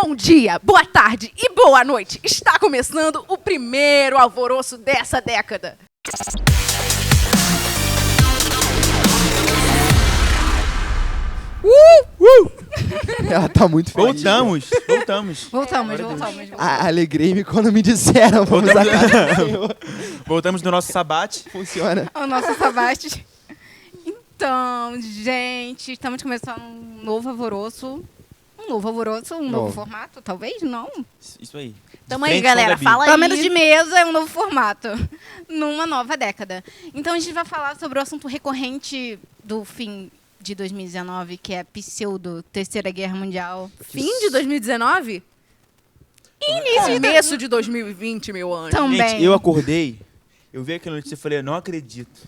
Bom dia, boa tarde e boa noite. Está começando o primeiro alvoroço dessa década. Ela tá muito feliz. Voltamos. Alegrei-me quando me disseram. Vamos à casa do Senhor. Voltamos no nosso sabate. Funciona. O nosso sabate. Então, gente, estamos começando um novo alvoroço. Um novo formato, talvez? Não. Isso aí. Tamo aí, galera, fala aí. Pelo menos de mesa é um novo formato. Numa nova década. Então, a gente vai falar sobre o assunto recorrente do fim de 2019, que é a pseudo-terceira guerra mundial. Fim de 2019? Começo de 2020, meu anjo. Também. Gente, eu acordei, eu vi aquela notícia e falei, não acredito.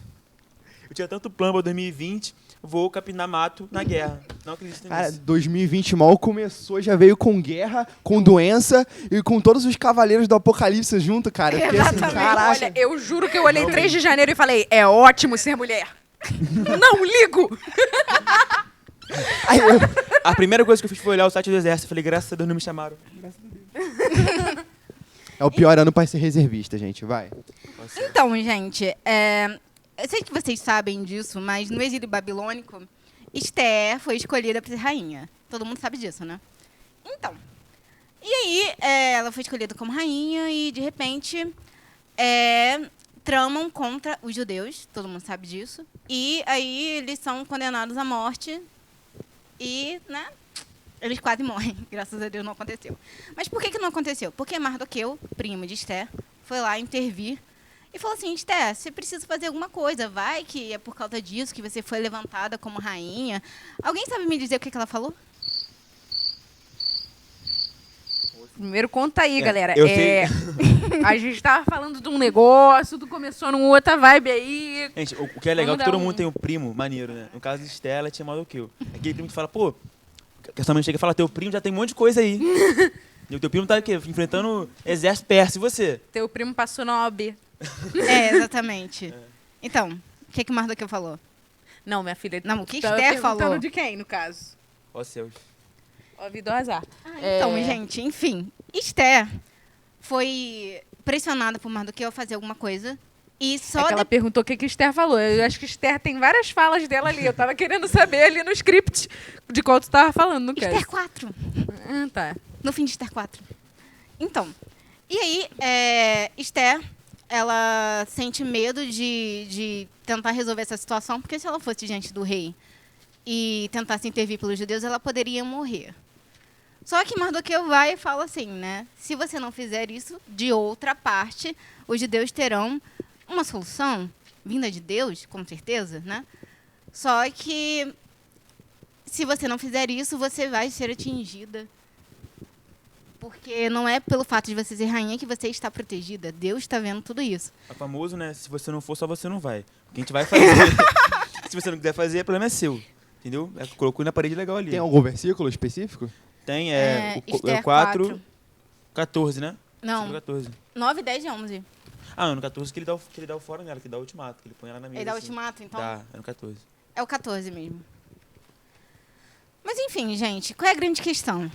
Eu tinha tanto plano para 2020, vou capinar mato na guerra. Não acredito nisso. Cara, 2020 mal começou, já veio com guerra, com doença e com todos os cavaleiros do apocalipse junto, cara. Porque, assim, Exatamente. caraca. Olha, eu juro que eu olhei 3 de janeiro e falei, é ótimo ser mulher. Não ligo! Aí eu- A primeira coisa que eu fiz foi olhar o site do Exército. Falei, graças a Deus não me chamaram. É o pior ano pra ser reservista, gente. Vai. Então, gente, eu sei que vocês sabem disso, mas no exílio babilônico, Esther foi escolhida para ser rainha. Todo mundo sabe disso, né? Então, e aí ela foi escolhida como rainha e, de repente, tramam contra os judeus, todo mundo sabe disso. E aí eles são condenados à morte e, né, eles quase morrem. Graças a Deus não aconteceu. Mas por que não aconteceu? Porque Mardoqueu, primo de Esther, foi lá intervir e falou assim, Esther, você precisa fazer alguma coisa. Vai que é por causa disso que você foi levantada como rainha. Alguém sabe me dizer o que ela falou? Primeiro conta aí, galera. eu sei. A gente tava falando de um negócio, tu começou numa outra vibe aí. Gente, o que é legal é Vamos que todo dar mundo tem um primo maneiro, né? No caso de Estela, tinha mais do que eu. Aquele primo que fala, pô, que a sua mãe chega e fala, teu primo já tem um monte de coisa aí. E o teu primo tá o quê? Enfrentando exército persa, e você? Teu primo passou na OAB. Exatamente. Então, o que Mardoqueu falou? Não, minha filha. Não, o que tava Esther perguntando falou? de quem, no caso? Ó céus. Ó, vida ou azar. Então, gente, enfim, Esther foi pressionada por Mardoqueu a fazer alguma coisa e só É que ela perguntou o que Esther falou. Eu acho que Esther tem várias falas dela ali. Eu tava querendo saber ali no script de qual tu tava falando, não quero. Esther 4, Ah, tá. no fim de Esther 4. Então, e aí, Esther, ela sente medo de tentar resolver essa situação, porque se ela fosse diante do rei e tentasse intervir pelos judeus, ela poderia morrer. Só que Mardoqueu vai e fala assim, né? Se você não fizer isso, de outra parte, os judeus terão uma solução vinda de Deus, com certeza, né? Só que se você não fizer isso, você vai ser atingida. Porque não é pelo fato de você ser rainha que você está protegida. Deus está vendo tudo isso. É famoso, né? Se você não for, só você não vai. Porque a gente vai fazer. Se você não quiser fazer, o problema é seu. Entendeu? Colocou na parede legal ali. Tem algum versículo específico? Tem, Esther 4, 14, né? Não, 14. 9, 10 e 11. Ah, no 14 que ele dá o fora nela, que dá o ultimato, que ele põe ela na mesa. Ele dá o assim. ultimato, então? Dá, é no 14. É o 14 mesmo. Mas, enfim, gente, qual é a grande questão?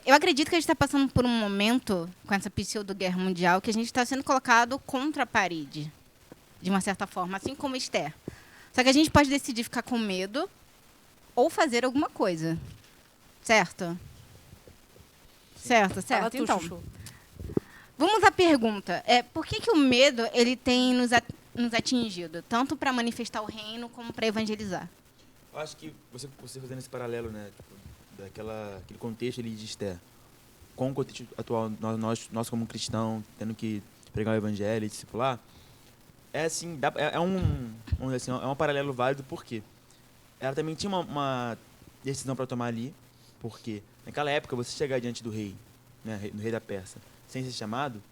Eu acredito que a gente está passando por um momento, com essa pseudo-guerra mundial, que a gente está sendo colocado contra a parede, de uma certa forma, assim como Esther. Só que a gente pode decidir ficar com medo ou fazer alguma coisa. Certo? Certo. Fala tu, Então, Chuchu. vamos à pergunta. Por que o medo ele tem nos atingido? Tanto para manifestar o reino, como para evangelizar. Eu acho que você fazendo esse paralelo, né? Tipo, aquele contexto ali de Esther, com o contexto atual, nós como cristão, tendo que pregar o evangelho e discipular, assim, vamos dizer assim, é um paralelo válido, porque ela também tinha uma decisão para tomar ali, porque naquela época você chegar diante do rei, né, do rei da Pérsia, sem ser chamado,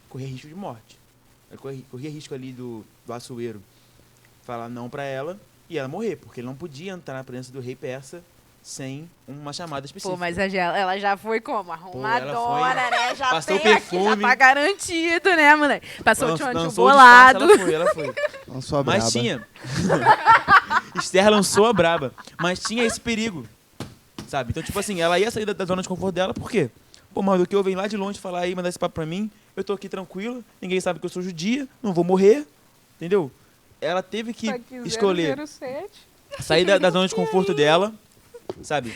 corria risco de morte. Corria risco ali do Assuero falar não para ela e ela morrer, porque ele não podia entrar na presença do rei persa sem uma chamada específica. Pô, mas ela já foi como? Arrumadona, né? Já passou tem perfume. aqui, já tá garantido, né, moleque? Passou o tchontinho lançou o bolado. disfarce, ela foi. Lançou a braba. Mas tinha. Esther lançou a braba. Mas tinha esse perigo. sabe? Então, tipo assim, ela ia sair da zona de conforto dela, por quê? Pô, mas do que eu venho lá de longe falar aí, mandar esse papo pra mim, eu tô aqui tranquilo, ninguém sabe que eu sou judia, não vou morrer, entendeu? Ela teve que escolher sair da zona de conforto dela, sabe?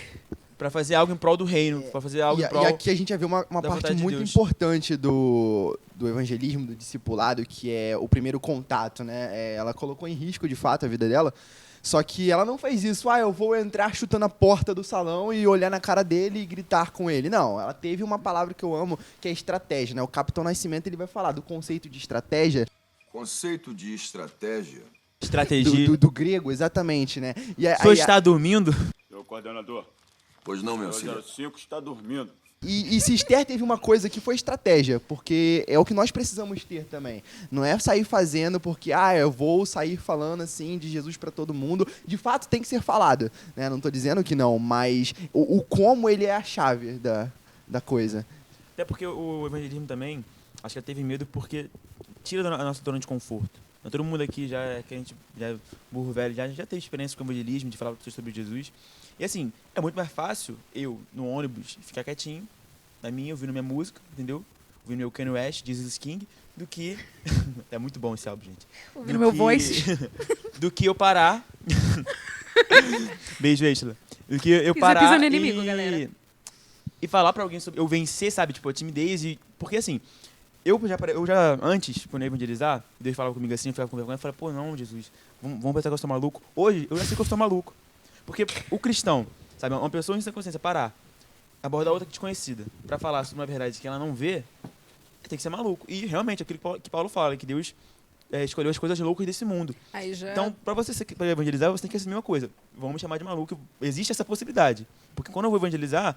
Pra fazer algo em prol do reino, pra fazer algo em prol... E aqui a gente já vê uma parte vontade de muito Deus. importante do evangelismo, do discipulado, que é o primeiro contato, né? Ela colocou em risco, de fato, a vida dela, só que ela não fez isso, eu vou entrar chutando a porta do salão e olhar na cara dele e gritar com ele. Não, ela teve uma palavra que eu amo, que é estratégia, né? O Capitão Nascimento, ele vai falar do conceito de estratégia. Conceito de estratégia? Estratégia. Do grego, exatamente, né? O senhor está dormindo? Senhor coordenador, Pois não, meu o senhor. 05 está dormindo. E se Esther teve uma coisa que foi estratégia, porque é o que nós precisamos ter também. Não é sair fazendo porque, eu vou sair falando assim de Jesus para todo mundo. De fato, tem que ser falado, né? Não estou dizendo que não, mas o como ele é a chave da coisa. Até porque o evangelismo também, acho que ela teve medo porque tira a nossa zona de conforto. Todo mundo aqui que a gente já é burro velho, já teve experiência com o evangelismo, de falar sobre Jesus. E assim, é muito mais fácil eu, no ônibus, ficar quietinho, na minha, ouvindo minha música, entendeu? Ouvindo meu Kanye West, Jesus King, do que... é muito bom esse álbum, gente. Ouvindo meu voice. Do que eu parar... Beijo, Estela. Do que eu Pisa parar no inimigo, galera. E falar pra alguém sobre... Eu vencer, sabe? Tipo, a timidez e... Porque assim... Eu já antes, quando eu ia evangelizar, Deus falava comigo assim, eu ficava com vergonha, eu falava, pô, não, Jesus, vamos pensar que eu estou maluco. Hoje, eu já sei que eu estou maluco. Porque o cristão, sabe, uma pessoa sem consciência, parar, abordar outra desconhecida, pra falar sobre uma verdade que ela não vê, tem que ser maluco. E realmente, aquilo que Paulo fala, que Deus escolheu as coisas loucas desse mundo. Aí já... Então, pra evangelizar, você tem que assumir uma coisa. Vamos me chamar de maluco. Existe essa possibilidade. Porque quando eu vou evangelizar,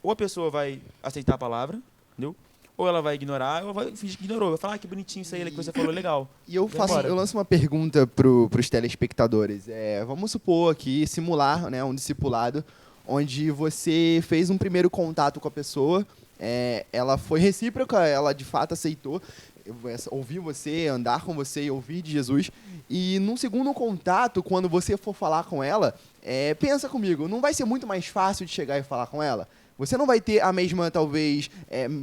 ou a pessoa vai aceitar a palavra, entendeu? Ou ela vai ignorar, ou ela vai fingir que ignorou. Vai falar, que bonitinho isso aí que você falou, legal. E eu lanço uma pergunta pros telespectadores. Vamos supor aqui, simular, né, um discipulado, onde você fez um primeiro contato com a pessoa, ela foi recíproca, ela de fato aceitou ouvir você, andar com você e ouvir de Jesus. E num segundo contato, quando você for falar com ela, pensa comigo, não vai ser muito mais fácil de chegar e falar com ela? Você não vai ter a mesma, talvez,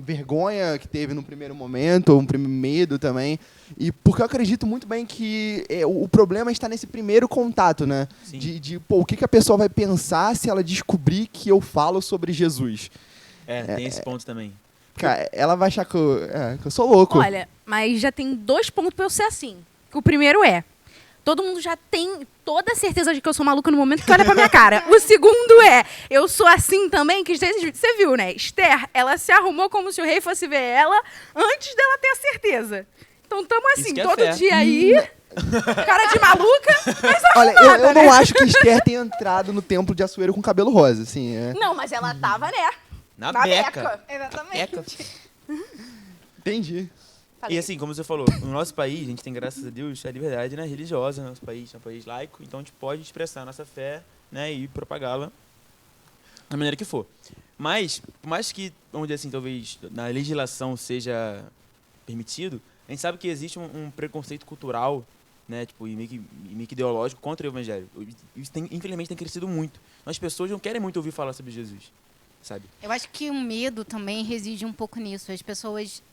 vergonha que teve no primeiro momento, ou um medo também. E porque eu acredito muito bem que o problema está nesse primeiro contato, né? Sim. O que a pessoa vai pensar se ela descobrir que eu falo sobre Jesus? Tem esse ponto também. Cara, ela vai achar que eu sou louco. Olha, mas já tem 2 pontos pra eu ser assim. O primeiro todo mundo já tem toda a certeza de que eu sou maluca no momento que olha pra minha cara. O segundo eu sou assim também, que você viu, né? Esther, ela se arrumou como se o rei fosse ver ela antes dela ter a certeza. Então tamo assim, Isso que é todo fé. dia aí, cara de maluca, mas Olha, arrumada, eu né? não acho que Esther tenha entrado no templo de Açoeiro com cabelo rosa, assim. Não, mas ela tava, né? Na Na beca. beca. Exatamente. Beca. Entendi. Falei. E assim, como você falou, no nosso país, a gente tem, graças a Deus, a liberdade, né, religiosa no nosso país, é um país laico, então a gente pode expressar a nossa fé, né, e propagá-la da maneira que for. Mas, por mais que, vamos dizer assim, talvez na legislação seja permitido, a gente sabe que existe um preconceito cultural, né, tipo, e meio que ideológico contra o evangelho. Isso infelizmente tem crescido muito. As pessoas não querem muito ouvir falar sobre Jesus, sabe? Eu acho que o medo também reside um pouco nisso. As pessoas...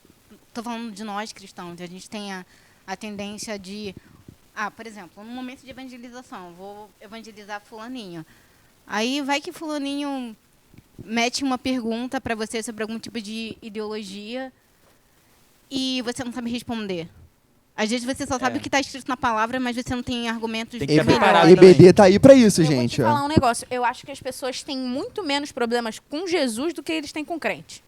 Estou falando de nós cristãos. A gente tem a tendência de... por exemplo, no momento de evangelização, vou evangelizar fulaninho. Aí vai que fulaninho mete uma pergunta para você sobre algum tipo de ideologia e você não sabe responder. Às vezes você só sabe o que está escrito na palavra, mas você não tem argumentos. Tem que estar preparado EBD também. tá aí pra isso, Eu vou gente. te ó. falar um negócio. Eu acho que as pessoas têm muito menos problemas com Jesus do que eles têm com crente.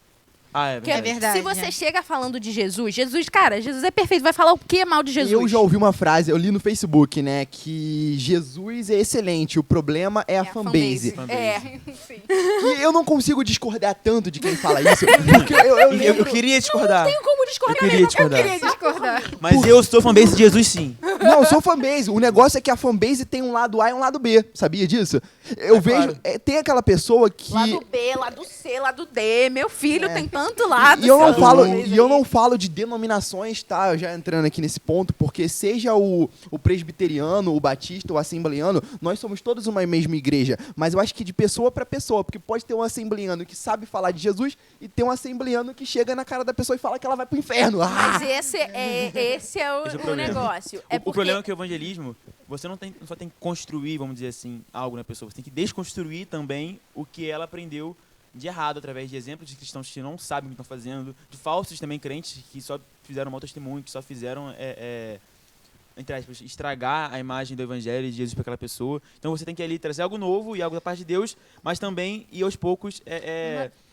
É Porque verdade. verdade, se você é. chega falando de Jesus, cara, Jesus é perfeito. Vai falar o que mal de Jesus? Eu já ouvi uma frase, eu li no Facebook, né, que Jesus é excelente, o problema é a fanbase. Sim. E eu não consigo discordar tanto de quem fala isso, porque eu Eu queria discordar. Não tenho como discordar Eu queria mesmo. discordar. Eu queria discordar. Mas eu sou fanbase de Jesus, sim. Não, eu sou fanbase. O negócio é que a fanbase tem um lado A e um lado B. Sabia disso? Eu vejo... tem aquela pessoa que... Lado B, lado C, lado D. Meu filho tem tanto lado. E eu não seu falo, fanbase e eu aí. não falo de denominações, tá? Eu já entrando aqui nesse ponto, porque seja o presbiteriano, o batista, o assembleano, nós somos todos uma mesma igreja. Mas eu acho que de pessoa para pessoa, porque pode ter um assembleano que sabe falar de Jesus e ter um assembleano que chega na cara da pessoa e fala que ela vai pro inferno. Ah! Mas esse é o, Esse é o problema. negócio. O problema é que o evangelismo, você não só tem que construir, vamos dizer assim, algo na pessoa. Você tem que desconstruir também o que ela aprendeu de errado, através de exemplos de cristãos que não sabem o que estão fazendo, de falsos também crentes que só fizeram mau testemunho, que só fizeram, entre aspas, estragar a imagem do evangelho de Jesus para aquela pessoa. Então você tem que ali trazer algo novo e algo da parte de Deus, mas também, e aos poucos,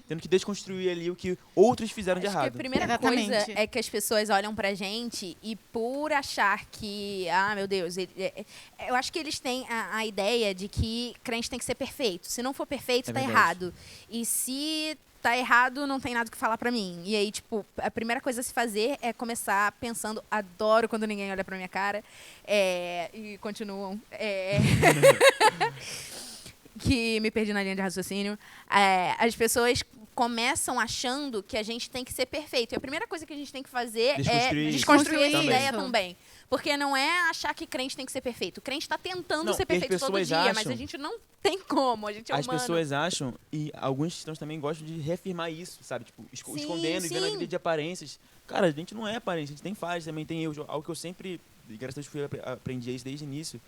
tendo que desconstruir ali o que outros fizeram de Acho que a errado. primeira Exatamente. coisa é que as pessoas olham pra gente e por achar que, meu Deus, eu acho que eles têm a ideia de que crente tem que ser perfeito. Se não for perfeito, É tá verdade. errado. E se tá errado, não tem nada o que falar pra mim. E aí, tipo, a primeira coisa a se fazer é começar pensando, adoro quando ninguém olha pra minha cara, e continuam. Que me perdi na linha de raciocínio. As pessoas começam achando que a gente tem que ser perfeito. E a primeira coisa que a gente tem que fazer Desconstruir é isso. desconstruir essa Também. ideia também. Porque não é achar que crente tem que ser perfeito. O crente está tentando Não, ser e as perfeito todo pessoas dia, mas acham- a gente não tem como. A gente é As humano. pessoas acham, e alguns cristãos também gostam de reafirmar isso, sabe? Tipo, Sim, escondendo e vendo a sim. vida de aparências. Cara, a gente não é aparência, a gente tem falhas, também tem erros. Algo que eu sempre, graças a Deus, aprendi isso desde o início.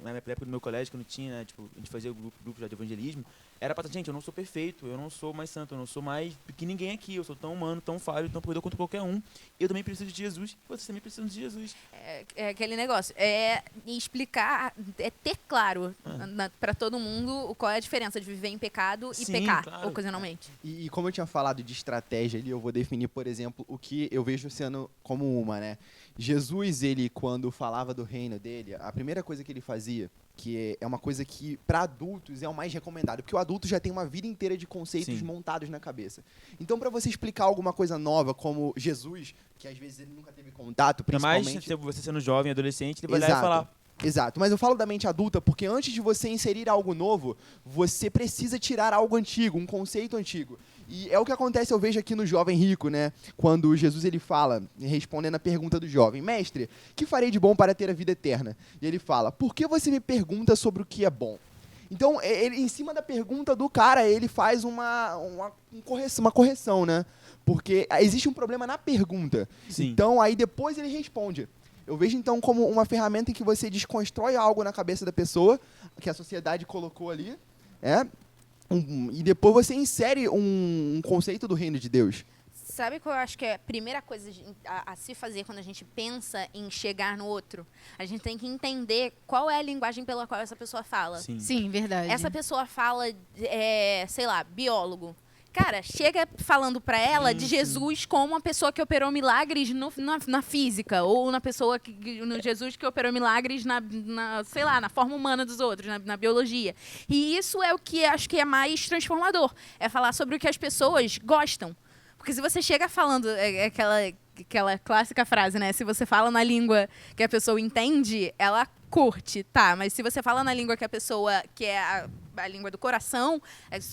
Na época do meu colégio, quando tinha, tipo, a gente fazia grupo já de evangelismo, era pra gente, eu não sou perfeito, eu não sou mais santo, eu não sou mais que ninguém aqui, eu sou tão humano, tão falho, tão perdedor quanto qualquer um. Eu também preciso de Jesus, vocês também precisam de Jesus. É aquele negócio. Explicar, ter claro para todo mundo qual é a diferença de viver em pecado e Sim, pecar claro. ocasionalmente. E como eu tinha falado de estratégia ali, eu vou definir, por exemplo, o que eu vejo sendo como uma, né? Jesus, ele, quando falava do reino dele, a primeira coisa que ele fazia, que é uma coisa que, para adultos, é o mais recomendado, porque o adulto já tem uma vida inteira de conceitos Sim. montados na cabeça. Então, para você explicar alguma coisa nova, como Jesus, que às vezes ele nunca teve contato, Ainda mais principalmente... se você sendo jovem, adolescente, ele vai lá e Exato. falar. Exato, mas eu falo da mente adulta porque antes de você inserir algo novo, você precisa tirar algo antigo, um conceito antigo. E é o que acontece, eu vejo aqui no Jovem Rico, né? Quando Jesus ele fala, respondendo a pergunta do jovem, mestre, que farei de bom para ter a vida eterna? E ele fala, por que você me pergunta sobre o que é bom? Então, ele, em cima da pergunta do cara, ele faz uma correção, né? Porque existe um problema na pergunta. Sim. Então, aí depois ele responde. Eu vejo, então, como uma ferramenta em que você desconstrói algo na cabeça da pessoa, que a sociedade colocou ali, e depois você insere um conceito do reino de Deus. Sabe qual eu acho que é a primeira coisa a se fazer quando a gente pensa em chegar no outro? A gente tem que entender qual é a linguagem pela qual essa pessoa fala. Sim. Sim, verdade. Essa pessoa fala, sei lá, biólogo. Cara, chega falando pra ela de Jesus como uma pessoa que operou milagres na física, ou no Jesus que operou milagres sei lá, na forma humana dos outros, na biologia. E isso é o que acho que é mais transformador. É falar sobre o que as pessoas gostam. Porque se você chega falando aquela clássica frase, né? Se você fala na língua que a pessoa entende, ela curte, tá? Mas se você fala na língua que a pessoa, que é a língua do coração,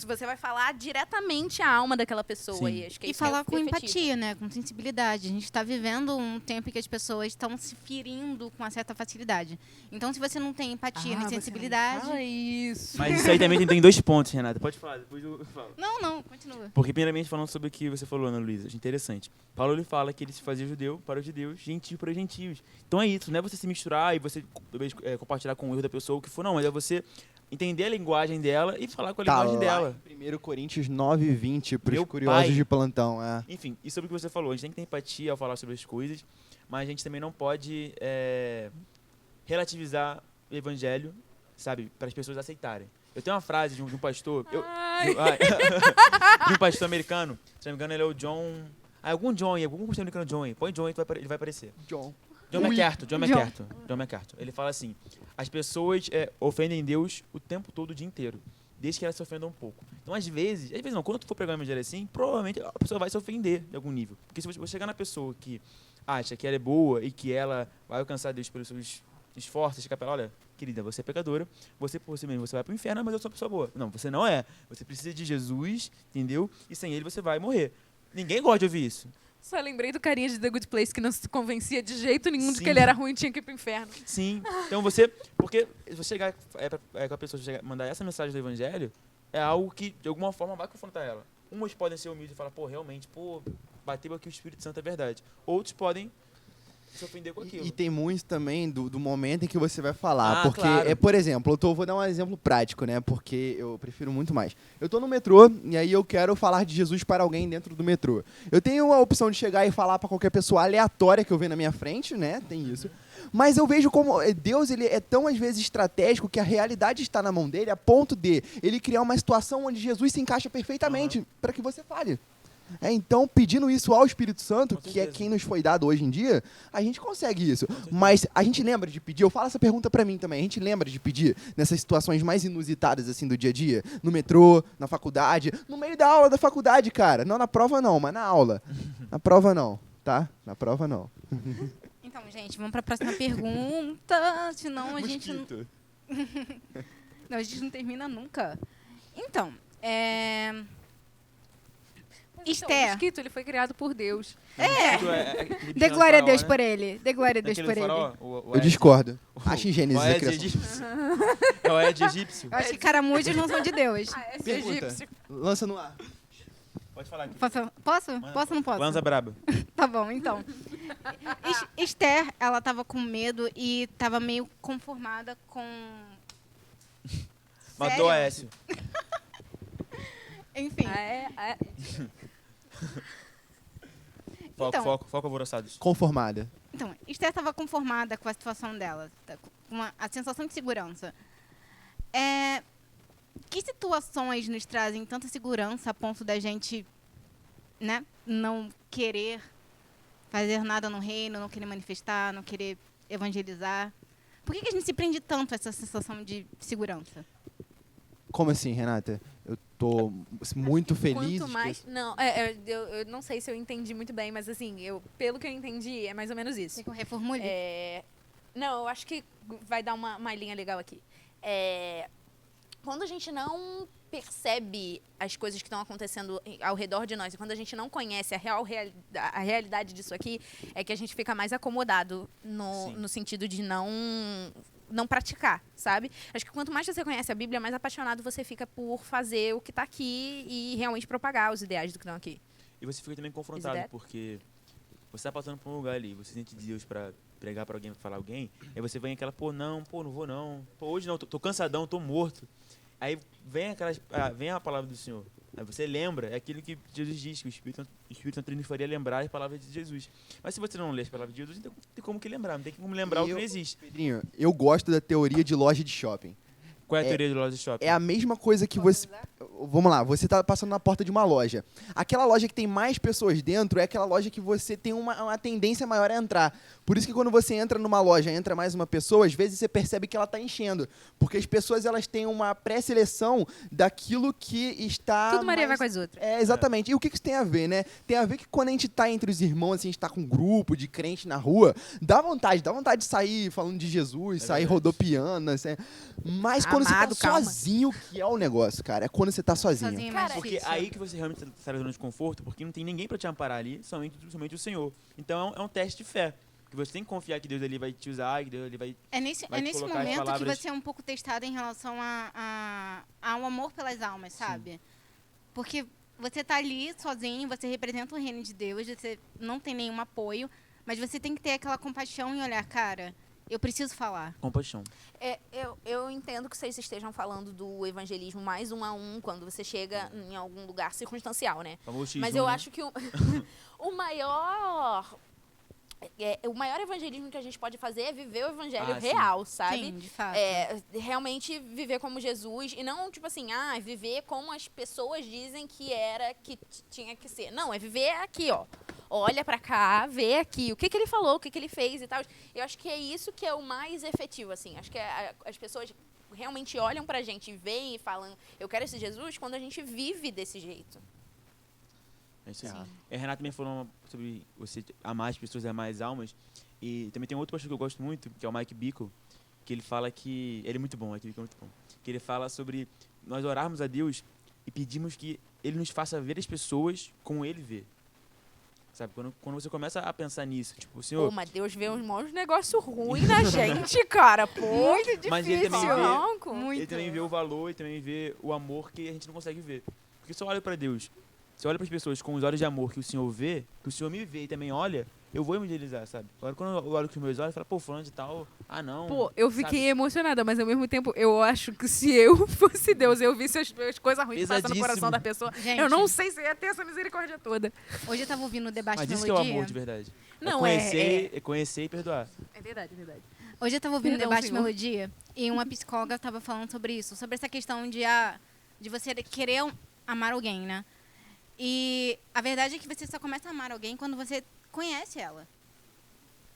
você vai falar diretamente a alma daquela pessoa. Sim. E acho que E isso é falar com efetivo. empatia, né? Com sensibilidade. A gente está vivendo um tempo em que as pessoas estão se ferindo com uma certa facilidade. Então, se você não tem empatia nem sensibilidade... Fala isso. Mas isso aí também tem 2 pontos, Renata. Pode falar, depois eu falo. Não, continua. Porque, primeiramente, falando sobre o que você falou, Ana Luísa, acho interessante. Paulo ele fala que ele se fazia judeu para os judeus, gentio para os gentios. Então é isso, não é você se misturar e você talvez compartilhar com o erro da pessoa o que for, não. Mas é você entender a linguagem dela e falar com a linguagem dela. 1 Coríntios 9:20, para os Meu curiosos pai. de plantão. Enfim, e sobre o que você falou, a gente tem que ter empatia ao falar sobre as coisas, mas a gente também não pode relativizar o evangelho, sabe, para as pessoas aceitarem. Eu tenho uma frase de um pastor... de um pastor americano, se não me engano ele é o John... algum pastor americano John aí. Põe John aí, ele vai aparecer. John. John MacArthur. Ele fala assim, as pessoas ofendem Deus o tempo todo, o dia inteiro, desde que elas se ofendam um pouco. Então, às vezes não, quando tu for pregar um evangelho assim, provavelmente a pessoa vai se ofender de algum nível. Porque se você chegar na pessoa que acha que ela é boa e que ela vai alcançar Deus pelos seus esforça, chega pra ela, olha, querida, você é pecadora, você por si mesmo, você vai pro inferno, mas eu sou uma pessoa boa. Não, você não é. Você precisa de Jesus, entendeu? E sem ele você vai morrer. Ninguém gosta de ouvir isso. Só lembrei do carinha de The Good Place que não se convencia de jeito nenhum de Sim. que ele era ruim e tinha que ir pro inferno. Sim. Então você... Porque se você chegar com a pessoa mandar essa mensagem do evangelho, é algo que, de alguma forma, vai confrontar ela. Umas podem ser humildes e falar, pô, realmente, bateu aqui o Espírito Santo, é verdade. Outros podem se ofender com aquilo. E tem muito também do momento em que você vai falar. Ah, porque, claro. por exemplo, vou dar um exemplo prático, né? Porque eu prefiro muito mais. Eu tô no metrô e aí eu quero falar de Jesus para alguém dentro do metrô. Eu tenho a opção de chegar e falar para qualquer pessoa aleatória que eu ver na minha frente, né? Tem isso. Mas eu vejo como Deus ele é tão, às vezes, estratégico que a realidade está na mão dele a ponto de ele criar uma situação onde Jesus se encaixa perfeitamente para que você fale. Então, pedindo isso ao Espírito Santo, Com que é certeza. quem nos foi dado hoje em dia, a gente consegue isso. Mas a gente lembra de pedir? Eu falo essa pergunta pra mim também. A gente lembra de pedir nessas situações mais inusitadas assim do dia a dia? No metrô, na faculdade, no meio da aula da faculdade, cara. Não na prova não, mas na aula. Na prova não, tá? Na prova não. Então, gente, vamos para a próxima pergunta, senão a gente Mosquito. não, a gente não termina nunca. Então, Então, Esther. o mosquito, ele foi criado por Deus. Dê glória a Deus por ele. Dê glória a Deus por ele. Eu discordo. Acho em Gênesis O a Aed criação. egípcio. É o Aed egípcio. Eu acho que caramujas não são de Deus. Ah, esse Pergunta. egípcio. Lança no ar. Pode falar aqui. Posso? Posso ou não posso? Lanza braba. Tá bom, então. Esther, ela tava com medo e tava meio conformada com... Matou Sério? a Aécio. Enfim. Foco, Então. foco alvoroçados. Conformada. Então, Esther estava conformada com a situação dela, com a sensação de segurança. Que situações nos trazem tanta segurança a ponto da gente, né, não querer fazer nada no reino, não querer manifestar, não querer evangelizar? Por que a gente se prende tanto a essa sensação de segurança? Como assim, Renata? Eu tô muito feliz. Quanto mais. Não, eu não sei se eu entendi muito bem, mas assim, pelo que eu entendi, é mais ou menos isso. Quer que eu reformule? Não, eu acho que vai dar uma linha legal aqui. Quando a gente não percebe as coisas que estão acontecendo ao redor de nós e quando a gente não conhece a realidade disso aqui, é que a gente fica mais acomodado no sentido de não praticar, sabe? Acho que quanto mais você conhece a Bíblia, mais apaixonado você fica por fazer o que está aqui e realmente propagar os ideais do que estão aqui. E você fica também Is confrontado, that? porque você tá passando por um lugar ali, você sente Deus pra pregar pra alguém, pra falar alguém, aí você vem aquela, não vou não, hoje não, tô cansadão, tô morto. Aí vem a palavra do Senhor. Aí você lembra, é aquilo que Jesus diz, que o Espírito Santo nos faria lembrar as palavras de Jesus. Mas se você não lê as palavras de Jesus, não tem como que lembrar, não tem como lembrar o que não existe. Pedrinho, eu gosto da teoria de loja de shopping. Qual é a teoria do loja de shopping? É a mesma coisa que você... Vamos lá, você tá passando na porta de uma loja. Aquela loja que tem mais pessoas dentro é aquela loja que você tem uma tendência maior a entrar. Por isso que quando você entra numa loja, entra mais uma pessoa, às vezes você percebe que ela tá enchendo. Porque as pessoas, elas têm uma pré-seleção daquilo que está... Tudo Maria vai mais- com as outras. Exatamente. E o que isso tem a ver, né? Tem a ver que quando a gente tá entre os irmãos, assim, a gente tá com um grupo de crente na rua, dá vontade de sair falando de Jesus, sair verdade. rodopiando, assim. Mas quando Amado, você tá calma. sozinho, que é o negócio, cara. É quando você tá sozinho. Sozinho é mais Cara, Porque difícil. aí que você realmente está na zona de conforto, porque não tem ninguém para te amparar ali, somente o Senhor. Então é um teste de fé. Que você tem que confiar que Deus ali vai te usar, que Deus ali vai... É nesse vai te colocar as momento que palavras- você é um pouco testado em relação ao amor pelas almas, sabe? Porque você tá ali sozinho, você representa o reino de Deus, você não tem nenhum apoio, mas você tem que ter aquela compaixão e olhar, cara, eu preciso falar. Compaixão. Eu entendo que vocês estejam falando do evangelismo mais um a um, quando você chega em algum lugar circunstancial, né? Famoso Mas X1, eu né? acho que o maior evangelismo que a gente pode fazer é viver o evangelho Ah, sim. real, sabe? Sim, de fato. Realmente viver como Jesus e não, tipo assim, viver como as pessoas dizem que tinha que ser. Não, é viver aqui, ó. Olha pra cá, vê aqui o que ele falou, o que ele fez e tal. Eu acho que é isso que é o mais efetivo, assim. Acho que as pessoas realmente olham pra gente e veem e falam, eu quero esse Jesus, quando a gente vive desse jeito. É isso aí. A Renata também falou sobre você amar as pessoas e amar as almas. E também tem outro pastor que eu gosto muito, que é o Mike Bickle, que ele fala que... Ele é muito bom, aquele que é muito bom. Que ele fala sobre nós orarmos a Deus e pedimos que ele nos faça ver as pessoas como ele vê. Sabe? Quando você começa a pensar nisso, tipo, o Senhor... Pô, mas Deus vê uns maus negócios ruins na gente, cara. Pô, muito difícil. Mas ele também vê, Não, ele também vê o valor e também vê o amor que a gente não consegue ver. Porque se eu olho pra Deus, se eu olho para as pessoas com os olhos de amor que o Senhor vê, que o Senhor me vê e também olha, eu vou me idealizar, sabe? Agora, quando eu olho com os meus olhos, eu falo, pô, fulano de tal, não. Pô, eu fiquei sabe? emocionada, mas ao mesmo tempo eu acho que se eu fosse Deus, eu visse as coisas ruins passando no Pesadíssimo. coração da pessoa, Gente, eu não sei se eu ia ter essa misericórdia toda. Hoje eu tava ouvindo o debate Mas isso que é o Melodia. amor de verdade. Não, é conhecer e perdoar. É verdade, é verdade. Hoje eu tava ouvindo o Perdão, debate senhor. Melodia e uma psicóloga tava falando sobre isso, sobre essa questão de você querer amar alguém, né? E a verdade é que você só começa a amar alguém quando você conhece ela.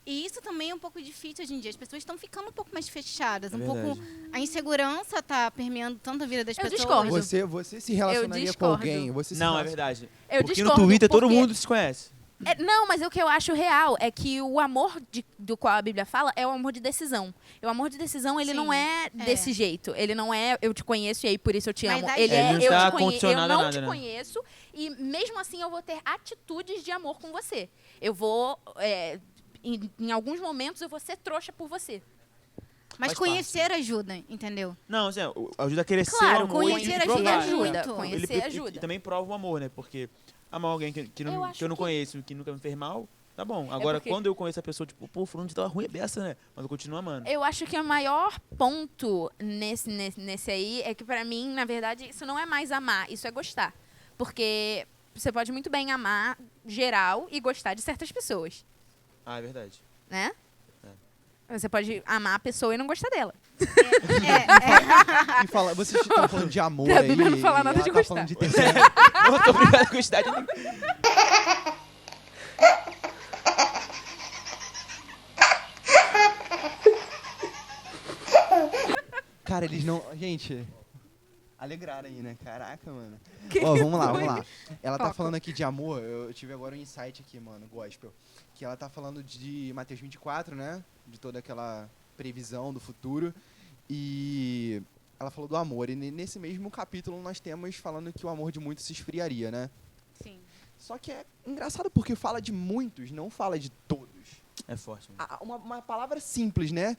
E isso também é um pouco difícil hoje em dia. As pessoas estão ficando um pouco mais fechadas, É pouco a insegurança tá permeando tanto a vida das Eu pessoas. discordo. Você se relacionaria com discordo. alguém? Você se Não, é relaciona- verdade. Eu Porque discordo, no Twitter todo porque- mundo se conhece. Não, mas o que eu acho real é que o amor do qual a Bíblia fala é o amor de decisão. E o amor de decisão, ele Sim, não é desse jeito. Ele não é eu te conheço e aí por isso eu te Mas amo. a Ele gente- é não eu está te conheço, eu condicionado a não nada, te né? conheço e mesmo assim eu vou ter atitudes de amor com você. Eu vou, em alguns momentos eu vou ser trouxa por você. Mas Faz conhecer ajuda, entendeu? Não, assim, ajuda a crescer Claro, o amor conhecer e ajuda provar. ajuda. Ele Conhecer ajuda. E também prova o amor, né? Porque amar alguém que Eu eu acho não que- conheço, que nunca me fez mal, tá bom. Agora, porque- quando eu conheço a pessoa, tipo, pô, fulano de tal ruim é dessa, né? Mas eu continuo amando. Eu acho que o maior ponto nesse aí é que pra mim, na verdade, isso não é mais amar, isso é gostar. Porque você pode muito bem amar geral e gostar de certas pessoas, Ah, é verdade. né? Você pode amar a pessoa e não gostar dela. E fala, vocês estão falando de amor A aí. Bíblia não fala e nada ela de tá gostar. falando de terceiro. Muito obrigado por gostar de mim. Cara, eles não. Gente, alegraram aí, né? Caraca, mano. Ó, vamos lá. Ela tá Foco. falando aqui de amor. Eu tive agora um insight aqui, mano, gospel. Que ela tá falando de Mateus 24, né? De toda aquela previsão do futuro. E ela falou do amor. E nesse mesmo capítulo nós temos falando que o amor de muitos se esfriaria, né? Sim. Só que é engraçado porque fala de muitos, não fala de todos. É forte. Né? Uma palavra simples, né?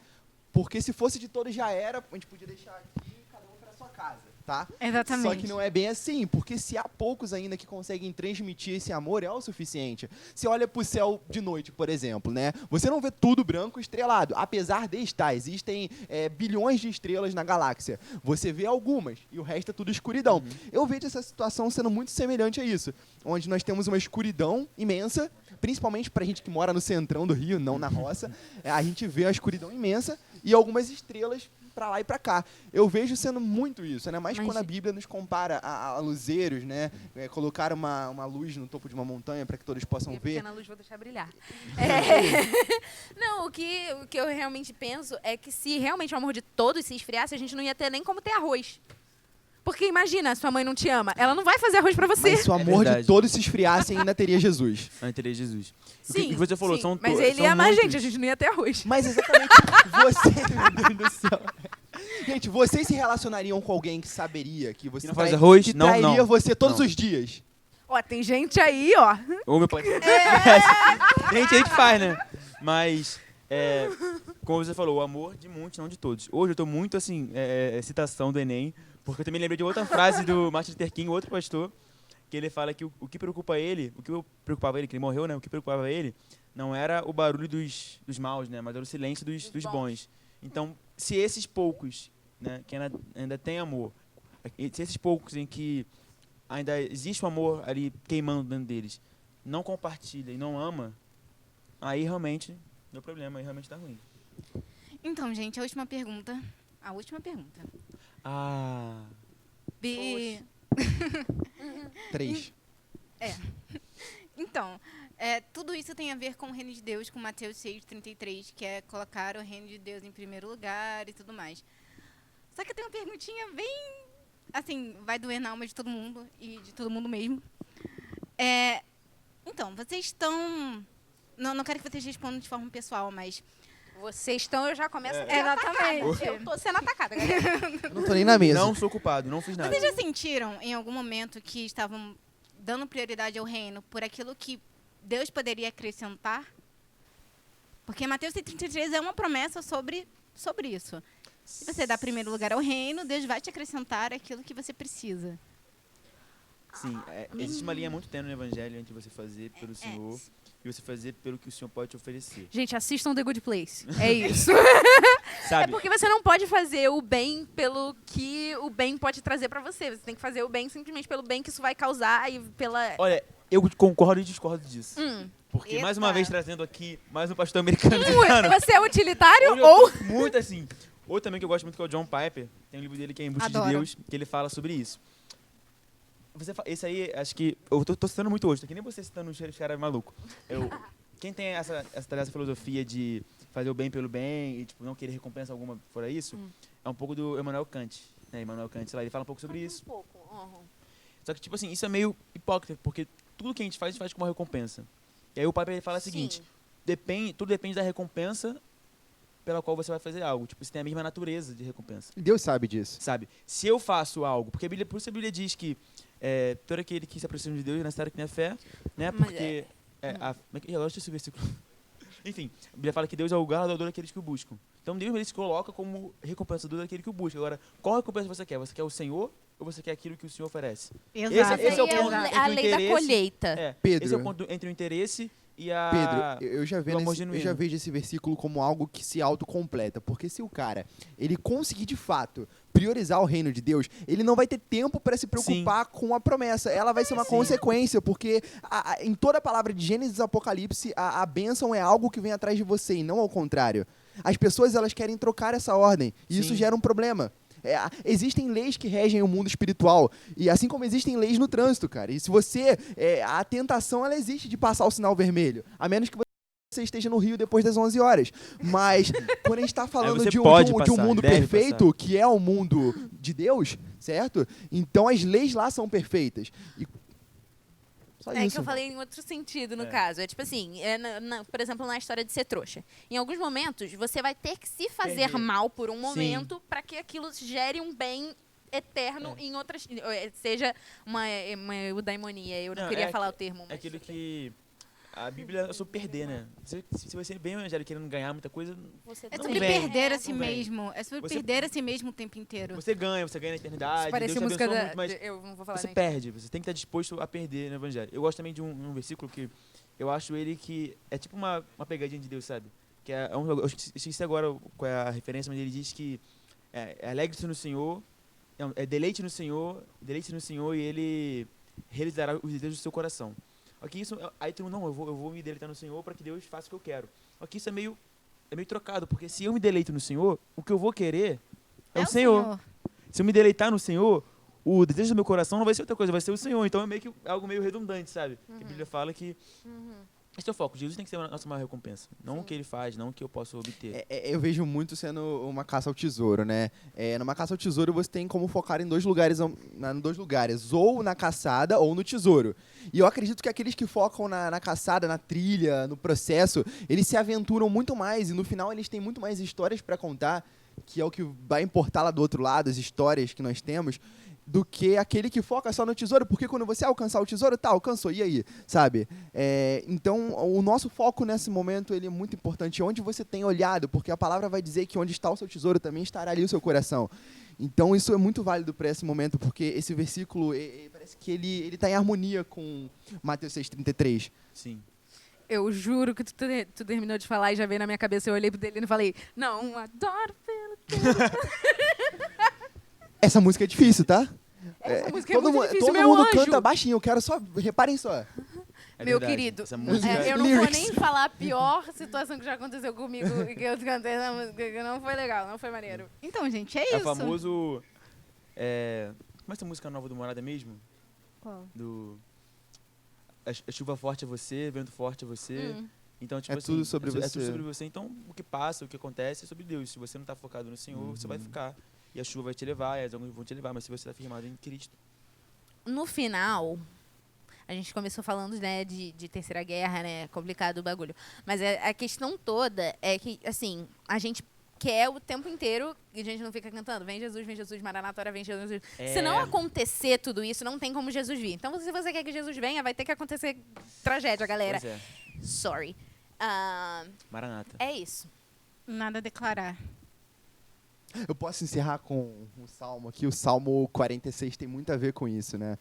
Porque se fosse de todos já era, a gente podia deixar aqui cada um para sua casa, tá? Exatamente. Só que não é bem assim, porque se há poucos ainda que conseguem transmitir esse amor, é o suficiente. Você olha pro céu de noite, por exemplo, né? Você não vê tudo branco estrelado, apesar de estar, existem bilhões de estrelas na galáxia. Você vê algumas e o resto é tudo escuridão. Eu vejo essa situação sendo muito semelhante a isso, onde nós temos uma escuridão imensa, principalmente pra gente que mora no centrão do Rio, não na roça, a gente vê a escuridão imensa e algumas estrelas pra lá e pra cá. Eu vejo sendo muito isso, né? Mas Mas- quando a Bíblia nos compara a luzeiros, né? Colocar uma luz no topo de uma montanha para que todos possam E ver. pequena luz vou deixar brilhar. Não, o que eu realmente penso é que se realmente o amor de todos se esfriasse, a gente não ia ter nem como ter arroz. Porque imagina, sua mãe não te ama, ela não vai fazer arroz pra você. Mas se o amor de verdade. todos se esfriasse, ainda teria Jesus. A teria Jesus. O Sim, que você falou, sim, são mas to- ele são ia amar a muitos. gente, a gente não ia ter arroz. Mas exatamente você, meu Deus do céu. Gente, vocês se relacionariam com alguém que saberia que você Que não faz arroz? que Não, trairia não. você todos Não. os dias? Ó, tem gente aí, ó. Ou meu pai. Tem gente que faz, né? Mas, como você falou, o amor de muitos, não de todos. Hoje eu tô muito, assim, citação do Enem, porque eu também lembrei de outra frase do Martin Luther King, outro pastor, que ele fala que o que preocupava ele, que ele morreu, né? O que preocupava ele não era o barulho dos maus, né? Mas era o silêncio dos bons. Então, se esses poucos, né, que ainda têm amor, se esses poucos em que ainda existe o amor ali queimando dentro deles, não compartilha e não ama, aí realmente deu problema, aí realmente tá ruim. Então, gente, a última pergunta. A última pergunta. Ah, Bi... 3. Então, tudo isso tem a ver com o reino de Deus, com Mateus 6,33, que é colocar o reino de Deus em primeiro lugar e tudo mais. Só que eu tenho uma perguntinha bem, assim, vai doer na alma de todo mundo e de todo mundo mesmo. Então, vocês estão... Não quero que vocês respondam de forma pessoal, mas Vocês estão, eu já começo a ser Exatamente. atacada. Eu tô sendo atacada, galera. Eu não tô nem na mesa. Não sou culpado, não fiz nada. Vocês já sentiram em algum momento que estavam dando prioridade ao reino por aquilo que Deus poderia acrescentar? Porque Mateus 33 é uma promessa sobre isso. Se você dá primeiro lugar ao reino, Deus vai te acrescentar aquilo que você precisa. Sim, existe uma linha muito tênue no evangelho entre você fazer pelo Senhor e você fazer pelo que o Senhor pode te oferecer. Gente, assistam The Good Place. É isso. Sabe? É porque você não pode fazer o bem pelo que o bem pode trazer pra você. Você tem que fazer o bem simplesmente pelo bem que isso vai causar e pela... Olha, eu concordo e discordo disso. Porque, Eita. mais uma vez, trazendo aqui mais um pastor americano dizendo... Você é utilitário Hoje eu ou... tô muito assim. Outro também que eu gosto muito que é o John Piper. Tem um livro dele que é Em Busca de Adoro. Deus, que ele fala sobre isso. Esse aí, acho que... Eu tô citando muito hoje, tá que nem você citando os caras malucos. Quem tem essa filosofia de fazer o bem pelo bem e tipo, não querer recompensa alguma fora isso, é um pouco do Immanuel Kant. Né? Immanuel Kant, sei lá, ele fala um pouco sobre isso. Só que, tipo assim, isso é meio hipócrita, porque tudo que a gente faz com uma recompensa. E aí o Piper ele fala o seguinte, tudo depende da recompensa pela qual você vai fazer algo. Tipo, você tem a mesma natureza de recompensa. Deus sabe disso. Sabe? Se eu faço algo, porque por isso a Bíblia diz que todo aquele que se aproxima de Deus é necessário que tenha fé, né? Mas Porque... eu gosto desse versículo. Enfim, a Bíblia fala que Deus é o galardoador daqueles que o buscam. Então Deus ele se coloca como recompensador daquele que o busca. Agora, qual recompensa você quer? Você quer o Senhor ou você quer aquilo que o Senhor oferece? Exato. Esse é o Aí ponto a entre o lei da interesse- colheita. Pedro. Esse é o ponto entre o interesse e a... Pedro, eu já, o amor eu genuíno. já vejo esse versículo como algo que se autocompleta. Porque se o cara, ele conseguir de fato priorizar o reino de Deus, ele não vai ter tempo para se preocupar com a promessa. Ela vai ser uma consequência, porque em toda a palavra de Gênesis e Apocalipse, a bênção é algo que vem atrás de você e não ao contrário. As pessoas, elas querem trocar essa ordem e isso Sim. gera um problema. Existem leis que regem o mundo espiritual e assim como existem leis no trânsito, cara. E se você, a tentação ela existe de passar o sinal vermelho, a menos que você esteja no Rio depois das 11 horas. Mas quando a gente está falando você de um pode de um passar, mundo deve perfeito, passar. que é o mundo de Deus, certo? Então as leis lá são perfeitas. E só É isso. que eu falei em outro sentido, no caso. É tipo assim, por exemplo, na história de ser trouxa. Em alguns momentos, você vai ter que se fazer Perder. mal por um momento para que aquilo gere um bem eterno em outras... Seja uma eudaimonia. Eu não Não, queria falar o termo. É Mas aquilo que... A Bíblia é sobre perder, né? Se você é bem evangélico querendo ganhar muita coisa, você É Não sobre vem, perder a si não vem. mesmo. É sobre Você- perder a si mesmo o tempo inteiro. você ganha na eternidade, Deus Parecia te música abençoa da... muito, mas Eu não vou falar você nem. perde. Você tem que estar disposto a perder no evangelho. Eu gosto também de um versículo que eu acho ele que é tipo uma pegadinha de Deus, sabe? Que eu esqueci agora qual é a referência, mas ele diz que alegre-se no Senhor, deleite no Senhor e ele realizará os desejos do seu coração. Aqui isso, aí tu não, eu vou me deleitar no Senhor para que Deus faça o que eu quero. Aqui isso é meio trocado, porque se eu me deleito no Senhor, o que eu vou querer é o Senhor. Se eu me deleitar no Senhor, o desejo do meu coração não vai ser outra coisa, vai ser o Senhor. Então é meio que algo meio redundante, sabe? Que a Bíblia fala que esse é o foco. Jesus tem que ser a nossa maior recompensa. Não o que ele faz, não o que eu posso obter. Eu vejo muito sendo uma caça ao tesouro, né? Numa caça ao tesouro você tem como focar em dois lugares, ou na caçada ou no tesouro. E eu acredito que aqueles que focam na caçada, na trilha, no processo, eles se aventuram muito mais e no final eles têm muito mais histórias para contar, que é o que vai importar lá do outro lado, as histórias que nós temos, do que aquele que foca só no tesouro, porque quando você alcançar o tesouro, alcançou, e aí, sabe? Então, o nosso foco nesse momento, ele é muito importante, onde você tem olhado, porque a palavra vai dizer que onde está o seu tesouro, também estará ali o seu coração. Então, isso é muito válido para esse momento, porque esse versículo, parece que ele está em harmonia com Mateus 6,33. Sim. Eu juro que tu terminou de falar e já veio na minha cabeça, eu olhei pro dele e falei, não, adoro pelo tempo. Essa música é difícil, tá? Essa música é muito difícil, todo meu mundo anjo. canta baixinho, eu quero só... Reparem só. É Meu verdade. querido, Essa música eu não vou Lyrics. nem falar a pior situação que já aconteceu comigo e que eu cantei essa música, que não foi legal, não foi maneiro. Então, gente, é é isso. o famoso... como é essa música nova do Morada mesmo? Qual? Do... A chuva forte é você, vento forte é você. Então, tipo É assim, tudo sobre é você. tudo sobre você. Então, o que passa, o que acontece é sobre Deus. Se você não está focado no Senhor, você vai ficar. E a chuva vai te levar, e as águas vão te levar. Mas se você está firmado em Cristo... No final, A gente começou falando, né, de Terceira Guerra, né? Complicado o bagulho. Mas a questão toda é que, assim, a gente quer o tempo inteiro e a gente não fica cantando vem Jesus, Maranata, ora vem Jesus. Se não acontecer tudo isso, não tem como Jesus vir. Então, se você quer que Jesus venha, vai ter que acontecer tragédia, galera. Pois é. Sorry. Maranata. É isso. Nada a declarar. Eu posso encerrar com um salmo aqui. O Salmo 46 tem muito a ver com isso, né?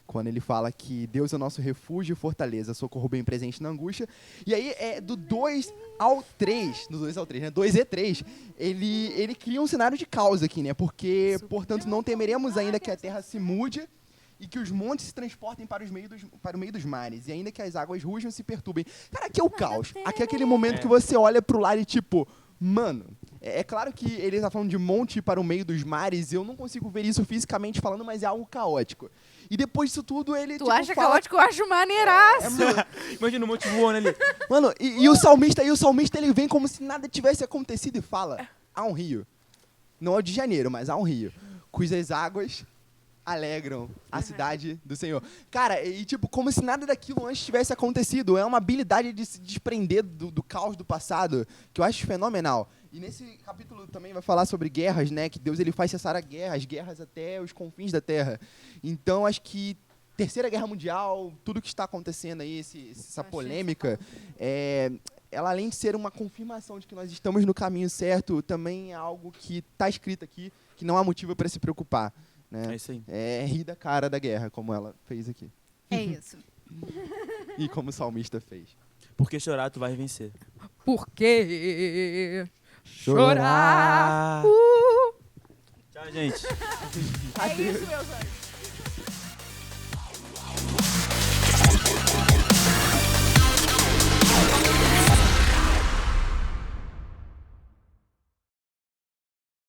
Quando ele fala que Deus é o nosso refúgio e fortaleza, socorro bem presente na angústia. E aí, do 2 ao 3, do 2 ao 3, né? 2 e 3, ele cria um cenário de caos aqui, né? Porque, portanto, não temeremos ainda que a terra se mude e que os montes se transportem para o meio dos mares, e ainda que as águas rujam e se perturbem. Cara, aqui é o caos. Aqui é aquele momento que você olha pro lado e tipo, mano, é claro que ele está falando de monte para o meio dos mares, eu não consigo ver isso fisicamente falando, mas é algo caótico. E depois disso tudo, ele Tu acha caótico? Eu acho maneiraço. Imagina o monte voando ali. Mano, e o salmista ele vem como se nada tivesse acontecido e fala, há um rio. Não é o de janeiro, mas há um rio, cujas águas alegram a cidade do Senhor. Cara, e tipo, como se nada daquilo antes tivesse acontecido. É uma habilidade de se desprender do caos do passado, que eu acho fenomenal. E nesse capítulo também vai falar sobre guerras, né? Que Deus ele faz cessar a guerra, as guerras até os confins da terra. Então, acho que Terceira Guerra Mundial, tudo que está acontecendo aí, essa polêmica, ela além de ser uma confirmação de que nós estamos no caminho certo, também é algo que está escrito aqui, que não há motivo para se preocupar. Né? É isso aí. É rir da cara da guerra, como ela fez aqui. É isso. E como o salmista fez. Porque chorar, tu vai vencer. Por quê? Chorar. Tchau, gente. É isso, meus amigos.